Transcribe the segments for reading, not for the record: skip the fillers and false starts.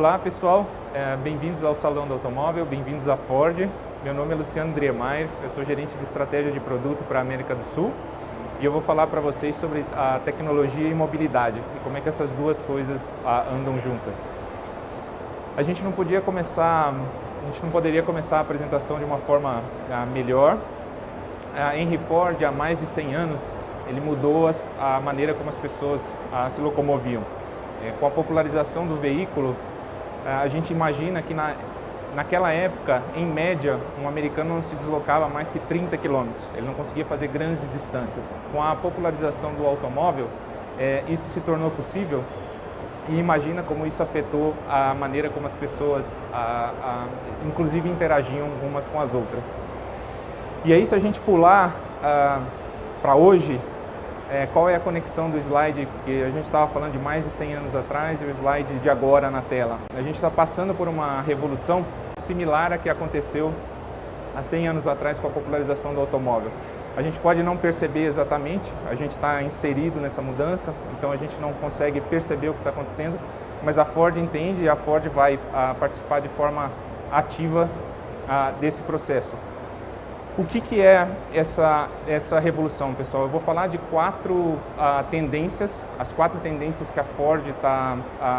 Olá pessoal, bem-vindos ao Salão do Automóvel, bem-vindos à Ford. Meu nome é Luciano Driemeyer, eu sou gerente de estratégia de produto para a América do Sul e eu vou falar para vocês sobre a tecnologia e mobilidade e como é que essas duas coisas andam juntas. A gente não poderia começar a apresentação de uma forma melhor. A Henry Ford, há mais de 100 anos, ele mudou a maneira como as pessoas se locomoviam. Com a popularização do veículo, a gente imagina que naquela época, em média, um americano não se deslocava mais que 30 quilômetros. Ele não conseguia fazer grandes distâncias. Com a popularização do automóvel, isso se tornou possível e imagina como isso afetou a maneira como as pessoas, inclusive, interagiam umas com as outras. E aí, se a gente pular para hoje, qual é a conexão do slide que a gente estava falando de mais de 100 anos atrás e o slide de agora na tela? A gente está passando por uma revolução similar à que aconteceu há 100 anos atrás com a popularização do automóvel. A gente pode não perceber exatamente, a gente está inserido nessa mudança, então a gente não consegue perceber o que está acontecendo, mas a Ford entende e a Ford vai participar de forma ativa desse processo. O que é essa revolução, pessoal? Eu vou falar de quatro tendências, as quatro tendências que a Ford está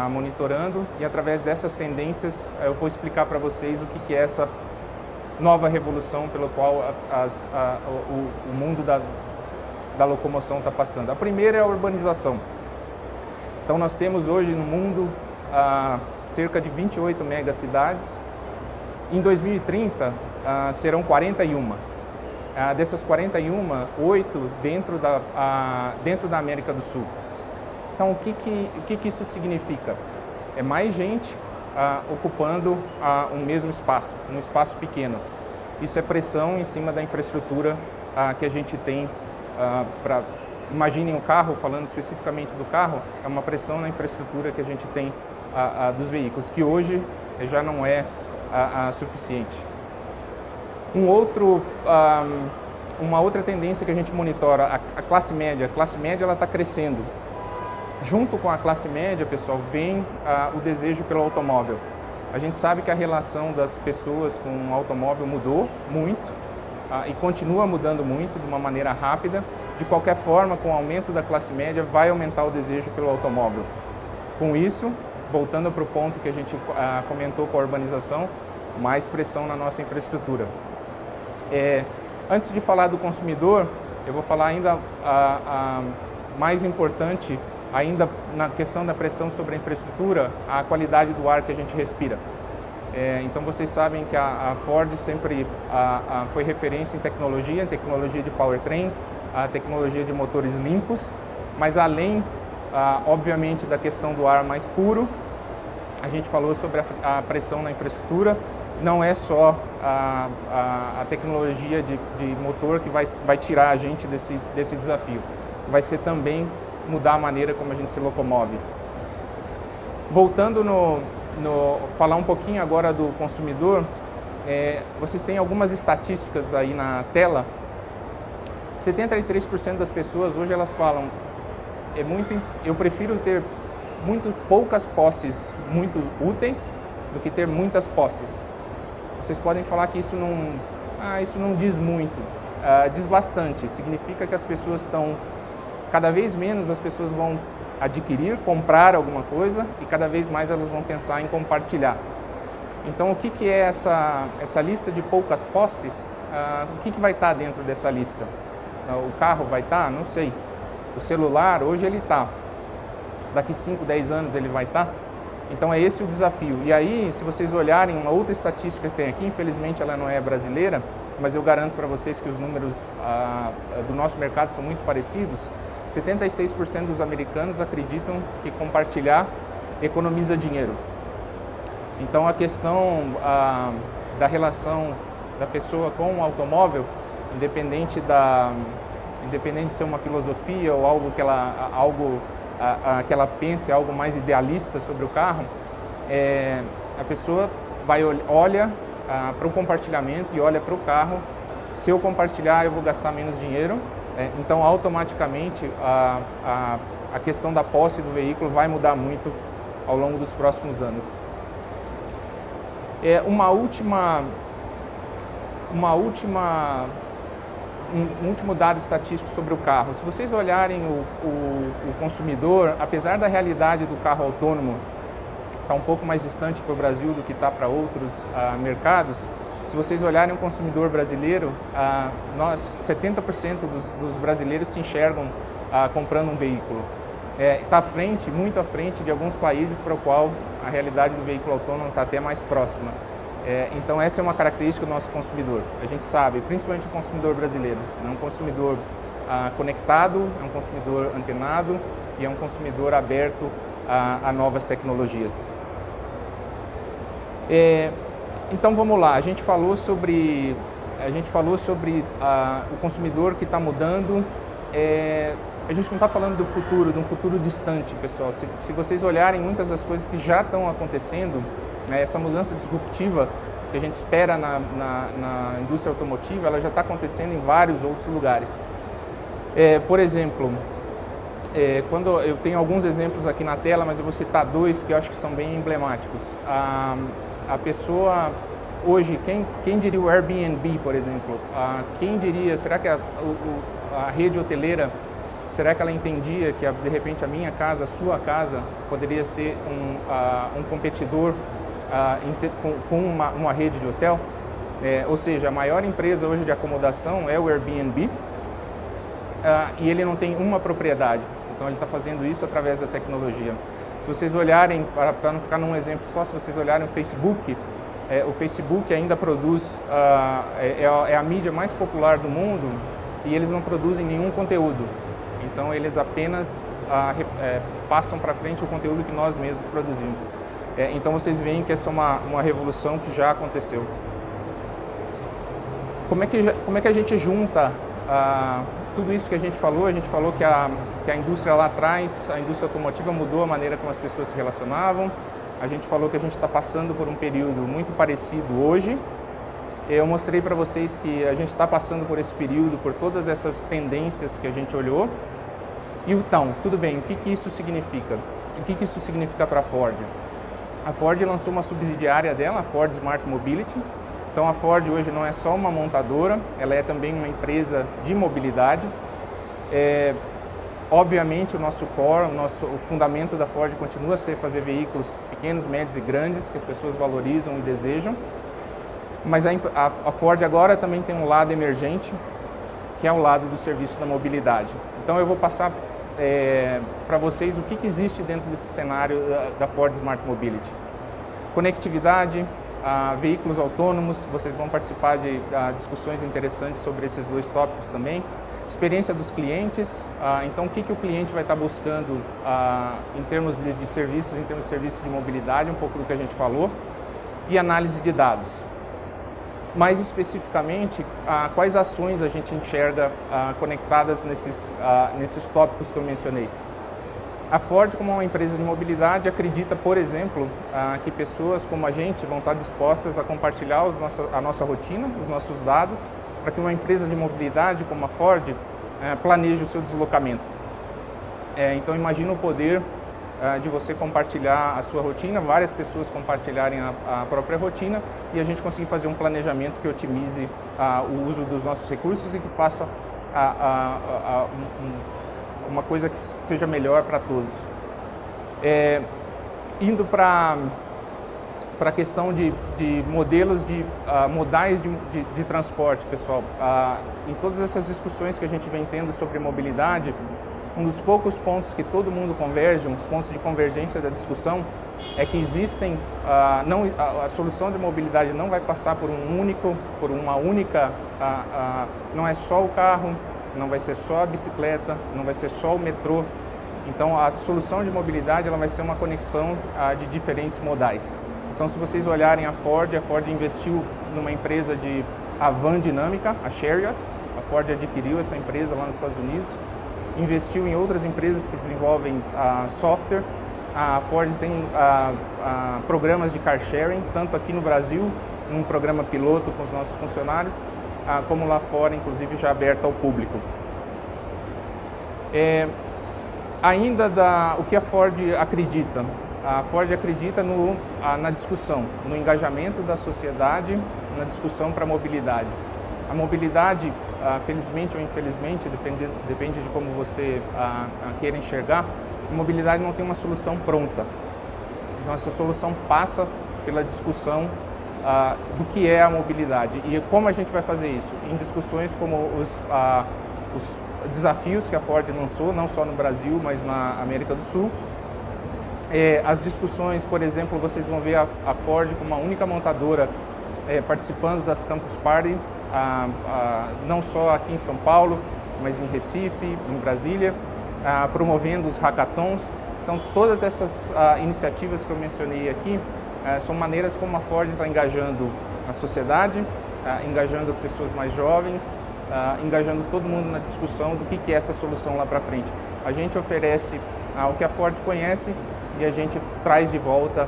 monitorando, e através dessas tendências eu vou explicar para vocês o que é essa nova revolução pela qual o mundo da locomoção está passando. A primeira é a urbanização. Então nós temos hoje no mundo cerca de 28 megacidades. Em 2030 serão 41. Dessas 41, 8 dentro da América do Sul. Então, o que isso significa? É mais gente ocupando um mesmo espaço, um espaço pequeno. Isso é pressão em cima da infraestrutura que a gente tem para... Imaginem o carro, falando especificamente do carro, é uma pressão na infraestrutura que a gente tem dos veículos, que hoje já não é suficiente. Uma outra tendência que a gente monitora, a classe média. A classe média ela está crescendo. Junto com a classe média, pessoal, vem o desejo pelo automóvel. A gente sabe que a relação das pessoas com o automóvel mudou muito e continua mudando muito de uma maneira rápida. De qualquer forma, com o aumento da classe média, vai aumentar o desejo pelo automóvel. Com isso, voltando para o ponto que a gente comentou com a urbanização, mais pressão na nossa infraestrutura. Antes de falar do consumidor, eu vou falar ainda mais importante, ainda na questão da pressão sobre a infraestrutura, a qualidade do ar que a gente respira. Então vocês sabem que a Ford sempre foi referência em tecnologia de powertrain, a tecnologia de motores limpos, mas além, obviamente, da questão do ar mais puro, a gente falou sobre a pressão na infraestrutura. Não é só a tecnologia de motor que vai tirar a gente desse desafio. Vai ser também mudar a maneira como a gente se locomove. Voltando falar um pouquinho agora do consumidor, vocês têm algumas estatísticas aí na tela. 73% das pessoas hoje elas falam, eu prefiro ter muito poucas posses muito úteis do que ter muitas posses. Vocês podem falar que isso não diz muito, diz bastante. Significa que as pessoas cada vez menos as pessoas vão adquirir, comprar alguma coisa e cada vez mais elas vão pensar em compartilhar. Então, o que é essa lista de poucas posses? O que vai estar dentro dessa lista? O carro vai estar? Não sei. O celular, hoje ele está. Daqui 5, 10 anos ele vai estar? Então é esse o desafio. E aí, se vocês olharem uma outra estatística que tem aqui, infelizmente ela não é brasileira, mas eu garanto para vocês que os números do nosso mercado são muito parecidos. 76% dos americanos acreditam que compartilhar economiza dinheiro. Então a questão da relação da pessoa com o automóvel, independente de ser uma filosofia ou algo que ela pense, algo mais idealista sobre o carro, a pessoa olha para o compartilhamento e olha para o carro. Se eu compartilhar, eu vou gastar menos dinheiro. Então, automaticamente, a questão da posse do veículo vai mudar muito ao longo dos próximos anos. Um último dado estatístico sobre o carro. Se vocês olharem o consumidor, apesar da realidade do carro autônomo estar um pouco mais distante para o Brasil do que está para outros mercados, se vocês olharem o consumidor brasileiro, 70% dos brasileiros se enxergam comprando um veículo. Está muito à frente de alguns países para o qual a realidade do veículo autônomo está até mais próxima. Então essa é uma característica do nosso consumidor. A gente sabe, principalmente o consumidor brasileiro, é um consumidor conectado, é um consumidor antenado e é um consumidor aberto a novas tecnologias. Então vamos lá, a gente falou sobre o consumidor que está mudando. A gente não está falando do futuro, de um futuro distante, pessoal. Se vocês olharem muitas das coisas que já estão acontecendo, essa mudança disruptiva que a gente espera na indústria automotiva, ela já está acontecendo em vários outros lugares. Por exemplo, quando eu tenho alguns exemplos aqui na tela, mas eu vou citar dois que eu acho que são bem emblemáticos. A pessoa hoje, quem diria o Airbnb, por exemplo? Quem diria, será que a rede hoteleira, será que ela entendia que de repente a minha casa, a sua casa, poderia ser um competidor com uma rede de hotel? Ou seja, a maior empresa hoje de acomodação é o Airbnb, e ele não tem uma propriedade, então ele está fazendo isso através da tecnologia. Se vocês olharem, para não ficar num exemplo só, se vocês olharem o Facebook ainda produz, é a mídia mais popular do mundo e eles não produzem nenhum conteúdo. Então eles apenas passam para frente o conteúdo que nós mesmos produzimos. Então vocês veem que essa é uma revolução que já aconteceu. Como é que a gente junta tudo isso que a gente falou? A gente falou que a indústria lá atrás, a indústria automotiva mudou a maneira como as pessoas se relacionavam. A gente falou que a gente está passando por um período muito parecido hoje. Eu mostrei para vocês que a gente está passando por esse período, por todas essas tendências que a gente olhou. E então, tudo bem, o que isso significa? O que isso significa para a Ford? A Ford lançou uma subsidiária dela, a Ford Smart Mobility. Então a Ford hoje não é só uma montadora, ela é também uma empresa de mobilidade. Obviamente o nosso core, o fundamento da Ford continua a ser fazer veículos pequenos, médios e grandes, que as pessoas valorizam e desejam. Mas a Ford agora também tem um lado emergente, que é o lado do serviço da mobilidade. Então eu vou passar para vocês o que existe dentro desse cenário da Ford Smart Mobility. Conectividade, veículos autônomos, vocês vão participar de discussões interessantes sobre esses dois tópicos também. Experiência dos clientes, então o que o cliente vai estar buscando em termos de serviços, em termos de serviços de mobilidade, um pouco do que a gente falou, e análise de dados. Mais especificamente, quais ações a gente enxerga conectadas nesses tópicos que eu mencionei. A Ford, como uma empresa de mobilidade, acredita, por exemplo, que pessoas como a gente vão estar dispostas a compartilhar a nossa rotina, os nossos dados, para que uma empresa de mobilidade como a Ford planeje o seu deslocamento. Então imagina o poder de você compartilhar a sua rotina, várias pessoas compartilharem a própria rotina e a gente conseguir fazer um planejamento que otimize o uso dos nossos recursos e que faça uma coisa que seja melhor para todos. Indo para a questão de modelos modais de transporte, pessoal. Em todas essas discussões que a gente vem tendo sobre mobilidade, um dos poucos pontos que todo mundo converge, os pontos de convergência da discussão, é que existem, a solução de mobilidade não vai passar por uma única, não é só o carro, não vai ser só a bicicleta, não vai ser só o metrô. Então a solução de mobilidade ela vai ser uma conexão de diferentes modais. Então se vocês olharem a Ford investiu numa empresa a Van Dinâmica, a Chariot. A Ford adquiriu essa empresa lá nos Estados Unidos, investiu em outras empresas que desenvolvem software. A Ford tem programas de car sharing, tanto aqui no Brasil, um programa piloto com os nossos funcionários, como lá fora, inclusive já aberto ao público. O que a Ford acredita? A Ford acredita na discussão, no engajamento da sociedade, na discussão para a mobilidade. A mobilidade, felizmente ou infelizmente, depende de como você queira enxergar, a mobilidade não tem uma solução pronta. Então, essa solução passa pela discussão do que é a mobilidade e como a gente vai fazer isso. Em discussões como os desafios que a Ford lançou, não só no Brasil, mas na América do Sul. As discussões, por exemplo, vocês vão ver a Ford como uma única montadora participando das Campus Party, não só aqui em São Paulo, mas em Recife, em Brasília, promovendo os hackathons. Então, todas essas iniciativas que eu mencionei aqui são maneiras como a Ford está engajando a sociedade, engajando as pessoas mais jovens, engajando todo mundo na discussão do que é essa solução lá para frente. A gente oferece o que a Ford conhece e a gente traz de volta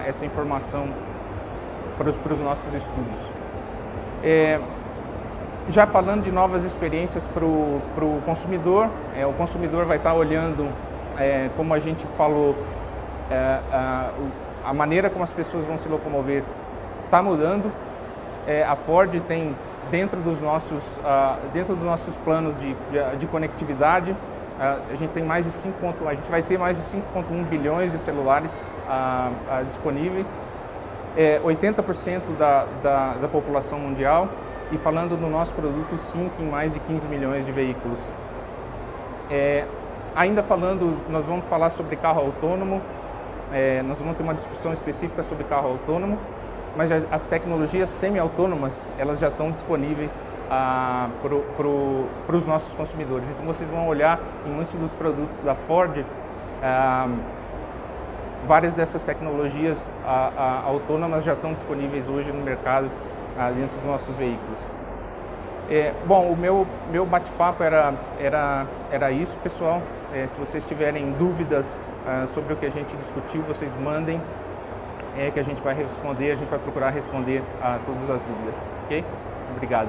essa informação para os nossos estudos. Já falando de novas experiências para o consumidor, o consumidor vai estar olhando, como a gente falou, a maneira como as pessoas vão se locomover está mudando. A Ford tem, dentro dos nossos planos de conectividade, a gente vai ter mais de 5,1 bilhões de celulares disponíveis, 80% da população mundial, e falando no nosso produto, sim, em mais de 15 milhões de veículos. Ainda falando, nós vamos falar sobre carro autônomo, nós vamos ter uma discussão específica sobre carro autônomo, mas as tecnologias semi-autônomas, elas já estão disponíveis para os nossos consumidores. Então, vocês vão olhar em muitos dos produtos da Ford, várias dessas tecnologias autônomas já estão disponíveis hoje no mercado, dentro dos nossos veículos. Bom, o meu bate-papo era isso, pessoal. Se vocês tiverem dúvidas sobre o que a gente discutiu, vocês mandem, que a gente vai responder, a gente vai procurar responder a todas as dúvidas, ok? Obrigado.